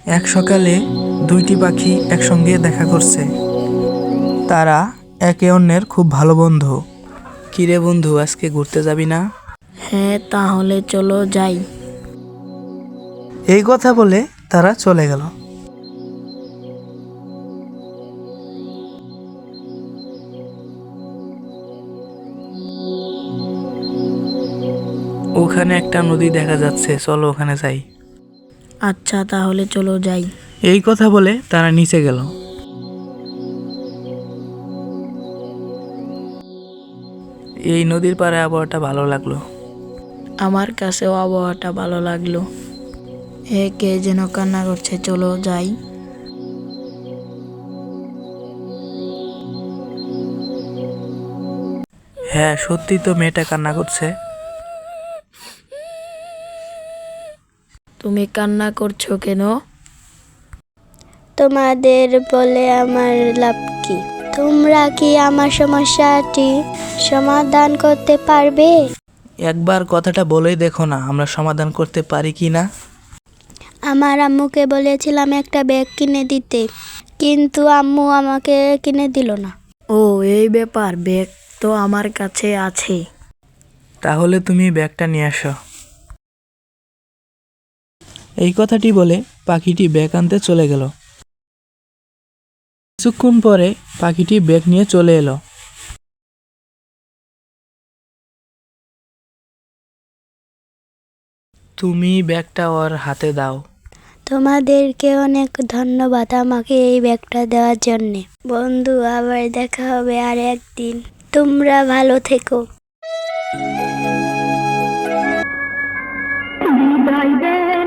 এক সকালে দুইটি পাখি একসঙ্গে দেখা করছে। তারা একে অন্যের খুব ভালো বন্ধু। কিরে বন্ধু, আজকে ঘুরতে যাবি না? হ্যাঁ, তাহলে চলো যাই। এই কথা বলে তারা চলে গেল। ওখানে একটা নদী দেখা যাচ্ছে, চলো ওখানে যাই। আচ্ছা, তাহলে চলো যাই। এই কথা বলে তারা নিচে গেল। এই নদীর পাড়ে আবহাওয়াটা ভালো লাগলো। আমার কাছেও আবহাওয়াটা ভালো লাগলো। কে যেন কান্না করছে, চলো যাই। হ্যাঁ, সত্যি তো মেয়েটা কান্না করছে। তুমি কান্না করছো কেন? তোমাদের বলে আমার লাভ কি? তোমরা কি আমার সমস্যাটি সমাধান করতে পারবে? একবার কথাটা বলেই দেখো না, আমরা সমাধান করতে পারি কি না। আমার আম্মুকে বলেছিলাম একটা ব্যাগ কিনে দিতে, কিন্তু আম্মু আমাকে কিনে দিল না। ও, এই ব্যাপার। ব্যাগ তো আমার কাছে আছে। তাহলে তুমি ব্যাগটা নিয়ে আসো। এই কথাটি বলে পাখিটি ব্যাগ আনতে চলে গেল। কিছুক্ষণ পরে পাখিটি ব্যাগ নিয়ে চলে এলো। তুমি ব্যাগটা ওর হাতে দাও। তোমাদেরকে অনেক ধন্যবাদ আমাকে এই ব্যাগটা দেওয়ার জন্যে। বন্ধু, আবার দেখা হবে আর একদিন। তোমরা ভালো থেকো। বিদায় দে।